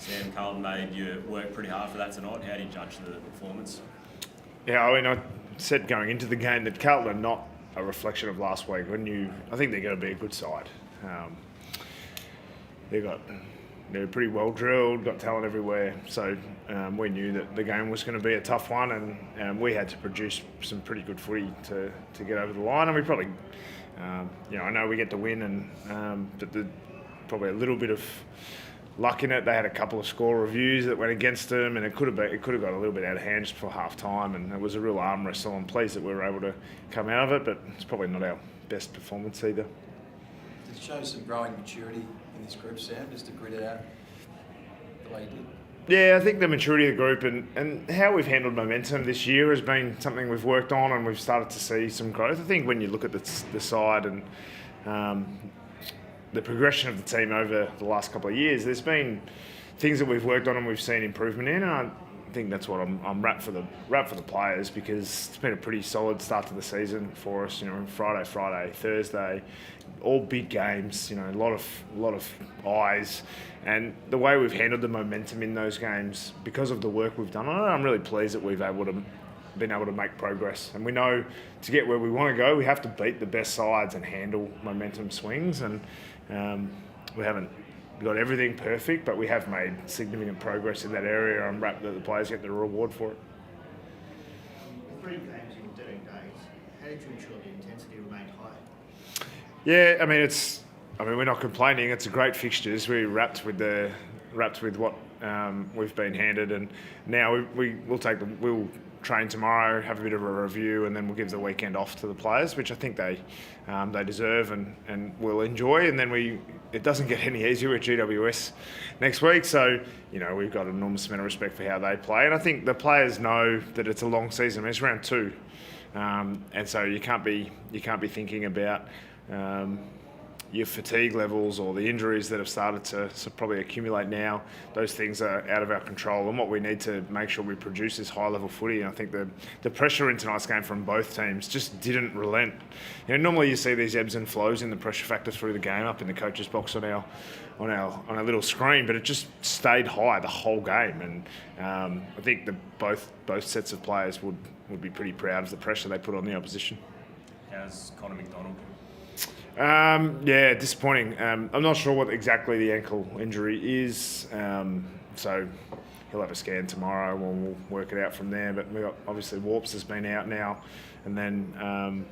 Sam, Carlton made you work pretty hard for that tonight. How do you judge the performance? Yeah, I mean, I said going into the game that Carlton are not a reflection of last week. I think they're going to be a good side. They're pretty well drilled, got talent everywhere. So we knew that the game was going to be a tough one, and we had to produce some pretty good footy to get over the line. And we probably, I know we get to win, but probably a little bit of luck in it. They had a couple of score reviews that went against them, and it could have got a little bit out of hand just for half time. And it was a real arm wrestle. I'm pleased that we were able to come out of it, but it's probably not our best performance either. Did it show some growing maturity in this group, Sam, just to grit it out the way you did? Yeah, I think the maturity of the group and how we've handled momentum this year has been something we've worked on, and we've started to see some growth. I think when you look at the side and the progression of the team over the last couple of years, there's been things that we've worked on and we've seen improvement in. And I think that's what I'm wrapped for the players, because it's been a pretty solid start to the season for us. Friday, Thursday, all big games. A lot of eyes, and the way we've handled the momentum in those games because of the work we've done on it, I'm really pleased that we've been able to make progress. And we know to get where we want to go, we have to beat the best sides and handle momentum swings. And we haven't got everything perfect, but we have made significant progress in that area. I'm wrapped that the players get the reward for it. 3 games in 13 days. How did you ensure the intensity remained high? Yeah, we're not complaining. It's a great fixtures. We're wrapped with what we've been handed, and now we'll train tomorrow, have a bit of a review, and then we'll give the weekend off to the players, which I think they deserve and will enjoy. And then it doesn't get any easier at GWS next week, so we've got an enormous amount of respect for how they play, and I think the players know that it's a long season. It's round 2, and so you can't be thinking about your fatigue levels or the injuries that have started to probably accumulate now. Those things are out of our control, and what we need to make sure we produce is high level footy. And I think the pressure in tonight's game from both teams just didn't relent. Normally you see these ebbs and flows in the pressure factor through the game up in the coach's box on our little screen, but it just stayed high the whole game. And I think both sets of players would be pretty proud of the pressure they put on the opposition. How's Connor McDonald? Yeah, disappointing. I'm not sure what exactly the ankle injury is, so he'll have a scan tomorrow and we'll work it out from there. But obviously Warps has been out now, and then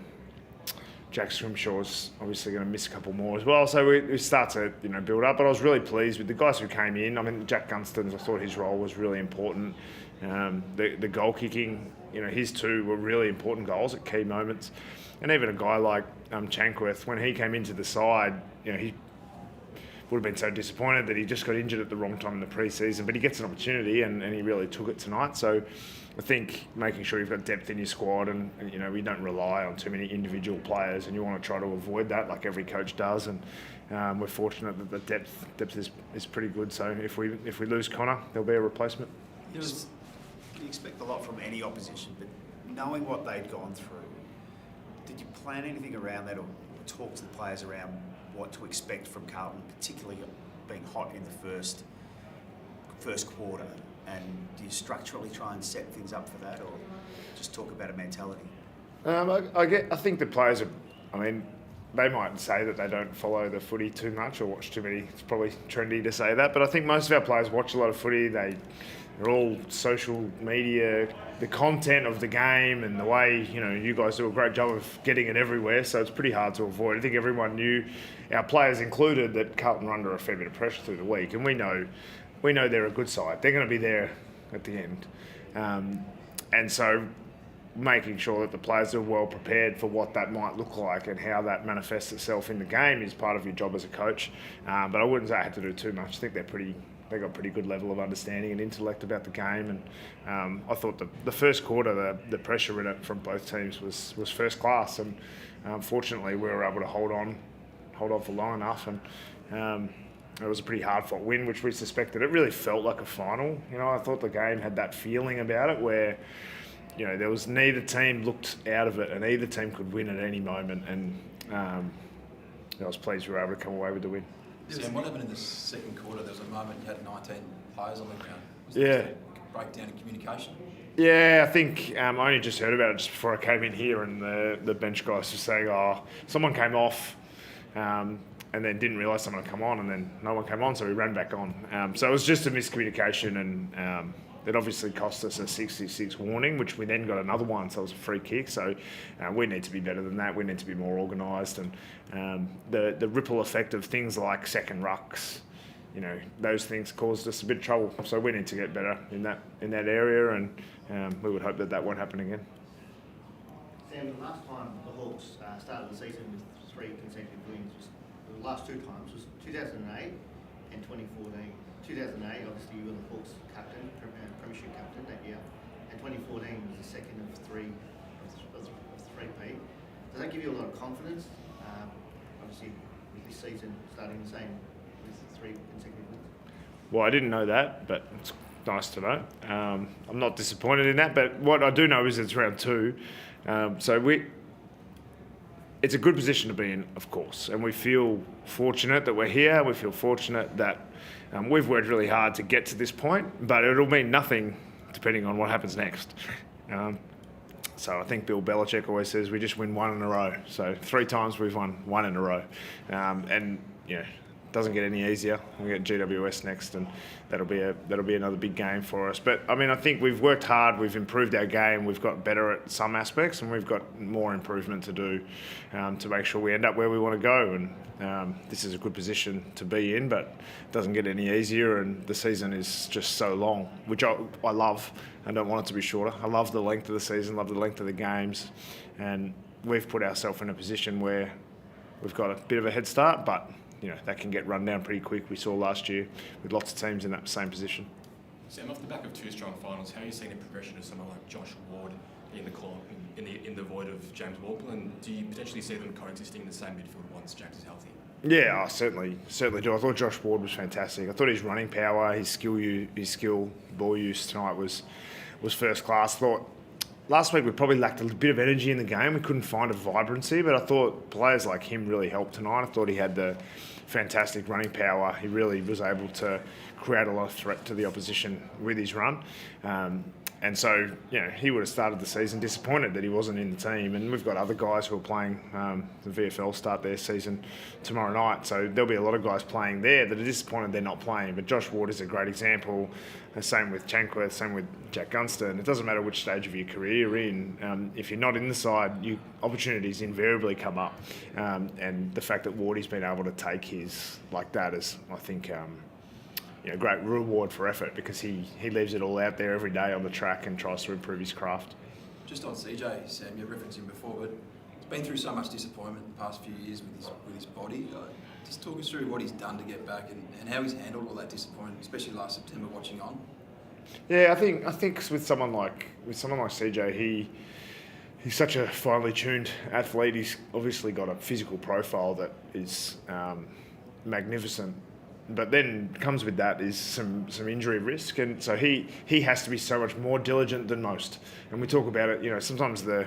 Jack Scrimshaw's obviously going to miss a couple more as well. So we start to build up. But I was really pleased with the guys who came in. I mean, Jack Gunston's, I thought his role was really important. The goal kicking, his 2 were really important goals at key moments. And even a guy like Chankworth, when he came into the side, he would have been so disappointed that he just got injured at the wrong time in the pre-season, but he gets an opportunity and he really took it tonight. So I think making sure you've got depth in your squad and we don't rely on too many individual players, and you want to try to avoid that like every coach does. And we're fortunate that the depth is pretty good. So if we lose Connor, there'll be a replacement. You expect a lot from any opposition, but knowing what they'd gone through, did you plan anything around that or talk to the players around what to expect from Carlton, particularly being hot in the first quarter? And do you structurally try and set things up for that, or just talk about a mentality? I think the players they might say that they don't follow the footy too much or watch too many. It's probably trendy to say that, but I think most of our players watch a lot of footy. They're all social media, the content of the game, and the way you guys do a great job of getting it everywhere. So it's pretty hard to avoid. I think everyone knew, our players included, that Carlton were under a fair bit of pressure through the week, and we know they're a good side. They're going to be there at the end, and so making sure that the players are well prepared for what that might look like and how that manifests itself in the game is part of your job as a coach. But I wouldn't say I had to do too much. I think they got pretty good level of understanding and intellect about the game, and I thought the first quarter, the pressure in it from both teams was first class, and fortunately we were able to hold on for long enough, and it was a pretty hard-fought win, which we suspected. It really felt like a final. I thought the game had that feeling about it where there was neither team looked out of it, and either team could win at any moment, and I was pleased we were able to come away with the win. Sam, what happened in the second quarter? There was a moment you had 19 players on the ground. Was Yeah. there a breakdown in communication? Yeah, I think I only just heard about it just before I came in here, and the bench guys were saying, "Oh, someone came off, and then didn't realise someone had come on, and then no one came on, so we ran back on." So it was just a miscommunication, and it obviously cost us a 66 warning, which we then got another one, so it was a free kick. So we need to be better than that. We need to be more organised, and the ripple effect of things like second rucks, you know, those things caused us a bit of trouble. So we need to get better in that area, and we would hope that won't happen again. Sam, the last time the Hawks started the season with 3 consecutive wins, the last 2 times was 2008 and 2014. 2008, obviously you were the Hawks captain, premiership captain that year, and 2014 was the second of 3 P. Does that give you a lot of confidence? Obviously, with this season starting the same with 3 consecutive wins. Well, I didn't know that, but it's nice to know. I'm not disappointed in that, but what I do know is it's round 2. It's a good position to be in, of course, and we feel fortunate that we're here. We feel fortunate that we've worked really hard to get to this point, but it'll mean nothing depending on what happens next. So I think Bill Belichick always says we just win 1 in a row. So 3 times we've won 1 in a row, and you know, it doesn't get any easier. We get GWS next, and that'll be another big game for us. But I mean, I think we've worked hard. We've improved our game. We've got better at some aspects, and we've got more improvement to do to make sure we end up where we want to go. And this is a good position to be in, but it doesn't get any easier. And the season is just so long, which I love. I don't want it to be shorter. I love the length of the season. Love the length of the games, and we've put ourselves in a position where we've got a bit of a head start, but you know, that can get run down pretty quick. We saw last year with lots of teams in that same position. Sam, off the back of 2 strong finals, how are you seeing the progression of someone like Josh Ward in the call in the void of James Warple, and do you potentially see them coexisting in the same midfield once James is healthy? Yeah, I certainly do. I thought Josh Ward was fantastic. I thought his running power, his skill ball use tonight was first class. I thought last week we probably lacked a bit of energy in the game. We couldn't find a vibrancy, but I thought players like him really helped tonight. I thought he had the fantastic running power. He really was able to create a lot of threat to the opposition with his run. And so, you know, he would have started the season disappointed that he wasn't in the team. And we've got other guys who are playing the VFL start their season tomorrow night. So there'll be a lot of guys playing there that are disappointed they're not playing. But Josh Ward is a great example. Same with Chankworth, same with Jack Gunston. It doesn't matter which stage of your career you're in. If you're not in the side, opportunities invariably come up. And the fact that Wardy's been able to take his like that is, I think, great reward for effort, because he leaves it all out there every day on the track and tries to improve his craft. Just on CJ, Sam, you referenced him before, but he's been through so much disappointment in the past few years with his body. Just talk us through what he's done to get back and how he's handled all that disappointment, especially last September watching on. Yeah, I think with someone like CJ, he's such a finely tuned athlete. He's obviously got a physical profile that is magnificent. But then comes with that is some injury risk, and so he has to be so much more diligent than most. And we talk about it, you know, sometimes the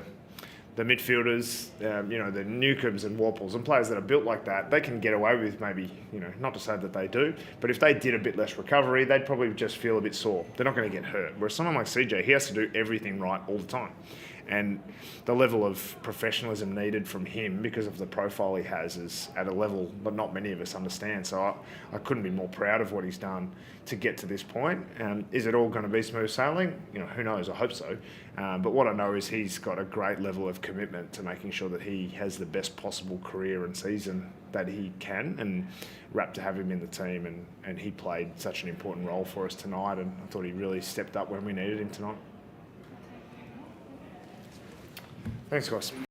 midfielders, the Newcombs and Warples and players that are built like that, they can get away with maybe, not to say that they do, but if they did a bit less recovery, they'd probably just feel a bit sore. They're not going to get hurt. Whereas someone like CJ, he has to do everything right all the time. And the level of professionalism needed from him because of the profile he has is at a level that not many of us understand. So I couldn't be more proud of what he's done to get to this point. Is it all going to be smooth sailing? Who knows? I hope so. But what I know is he's got a great level of commitment to making sure that he has the best possible career and season that he can, and rapt to have him in the team. And he played such an important role for us tonight, and I thought he really stepped up when we needed him tonight. Thanks, guys.